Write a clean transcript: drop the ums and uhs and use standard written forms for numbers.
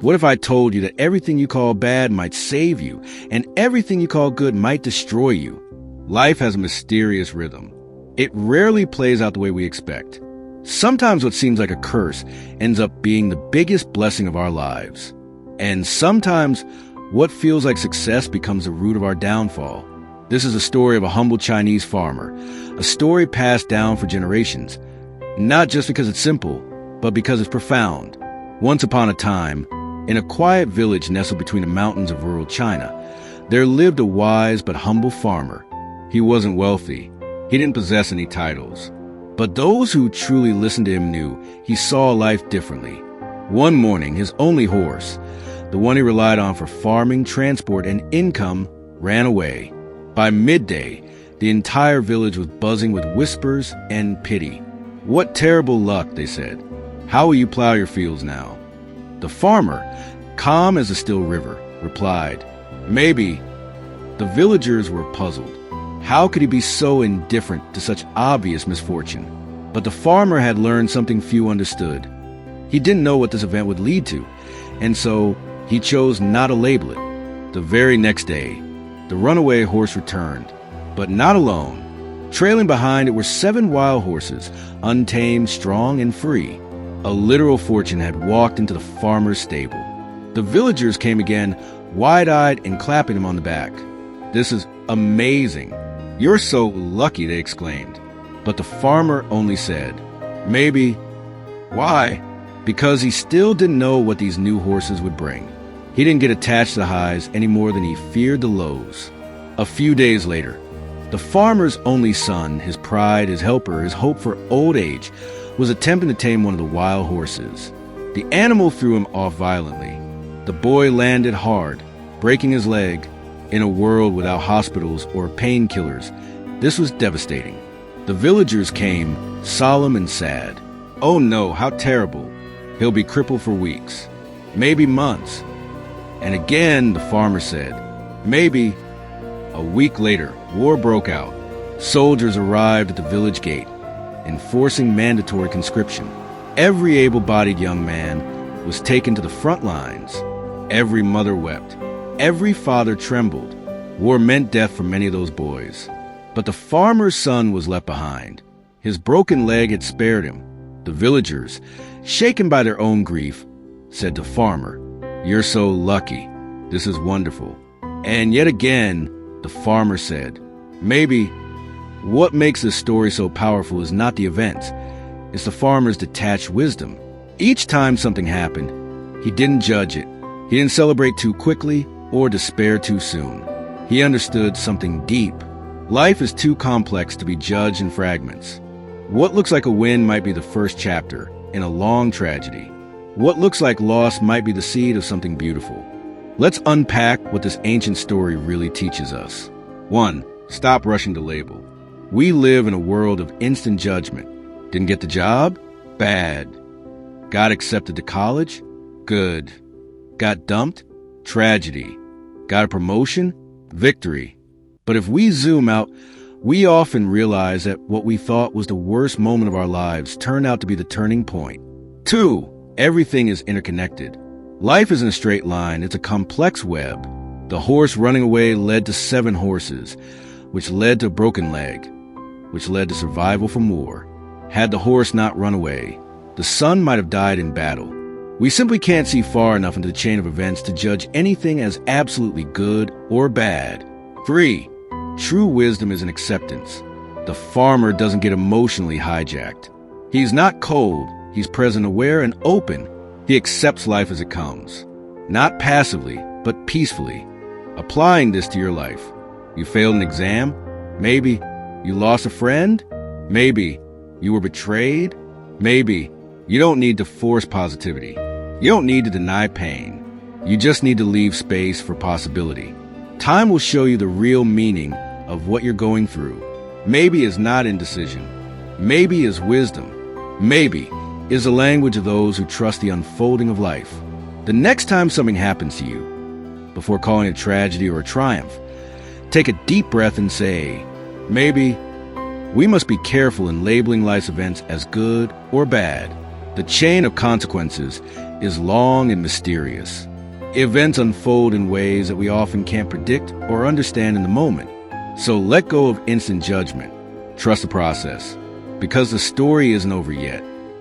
What if I told you that everything you call bad might save you, and everything you call good might destroy you? Life has a mysterious rhythm. It rarely plays out the way we expect. Sometimes what seems like a curse ends up being the biggest blessing of our lives. And sometimes what feels like success becomes the root of our downfall. This is a story of a humble Chinese farmer, a story passed down for generations, not just because it's simple, but because it's profound. Once upon a time, in a quiet village nestled between the mountains of rural China, there lived a wise but humble farmer. He wasn't wealthy. He didn't possess any titles. But those who truly listened to him knew he saw life differently. One morning, his only horse, the one he relied on for farming, transport, and income, ran away. By midday, the entire village was buzzing with whispers and pity. "What terrible luck," they said. "How will you plow your fields now?" The farmer, calm as a still river, replied, "Maybe." The villagers were puzzled. How could he be so indifferent to such obvious misfortune? But the farmer had learned something few understood. He didn't know what this event would lead to, and so he chose not to label it. The very next day, the runaway horse returned, but not alone. Trailing behind it were 7 wild horses, untamed, strong, and free. A literal fortune had walked into the farmer's stable. The villagers came again, wide-eyed and clapping him on the back. "This is amazing. You're so lucky," they exclaimed. But the farmer only said, "Maybe." Why? Because he still didn't know what these new horses would bring. He didn't get attached to the highs any more than he feared the lows. A few days later, the farmer's only son, his pride, his helper, his hope for old age, was attempting to tame one of the wild horses. The animal threw him off violently. The boy landed hard, breaking his leg. In a world without hospitals or painkillers, this was devastating. The villagers came, solemn and sad. "Oh no, how terrible. He'll be crippled for weeks, maybe months." And again the farmer said, "Maybe." A week later, war broke out. Soldiers arrived at the village gate, enforcing mandatory conscription. Every able-bodied young man was taken to the front lines. Every mother wept. Every father trembled. War meant death for many of those boys. But the farmer's son was left behind. His broken leg had spared him. The villagers, shaken by their own grief, said to farmer, "You're so lucky. This is wonderful." And yet again, the farmer said, "Maybe." What makes this story so powerful is not the events. It's the farmer's detached wisdom. Each time something happened, he didn't judge it. He didn't celebrate too quickly or despair too soon. He understood something deep. Life is too complex to be judged in fragments. What looks like a win might be the first chapter in a long tragedy. What looks like loss might be the seed of something beautiful. Let's unpack what this ancient story really teaches us. 1. Stop rushing to label. We live in a world of instant judgment. Didn't get the job? Bad. Got accepted to college? Good. Got dumped? Tragedy. Got a promotion? Victory. But if we zoom out, we often realize that what we thought was the worst moment of our lives turned out to be the turning point. 2. Everything is interconnected. Life isn't a straight line, it's a complex web. The horse running away led to 7 horses, which led to a broken leg, which led to survival from war. Had the horse not run away, the son might have died in battle. We simply can't see far enough into the chain of events to judge anything as absolutely good or bad. 3. True wisdom is an acceptance. The farmer doesn't get emotionally hijacked. He's not cold, he's present, aware, and open. He accepts life as it comes. Not passively, but peacefully. Applying this to your life. You failed an exam? Maybe. You lost a friend? Maybe. You were betrayed? Maybe. You don't need to force positivity. You don't need to deny pain. You just need to leave space for possibility. Time will show you the real meaning of what you're going through. Maybe is not indecision. Maybe is wisdom. Maybe is the language of those who trust the unfolding of life. The next time something happens to you, before calling it a tragedy or a triumph, take a deep breath and say, maybe. We must be careful in labeling life's events as good or bad. The chain of consequences is long and mysterious. Events unfold in ways that we often can't predict or understand in the moment. So let go of instant judgment. Trust the process, because the story isn't over yet.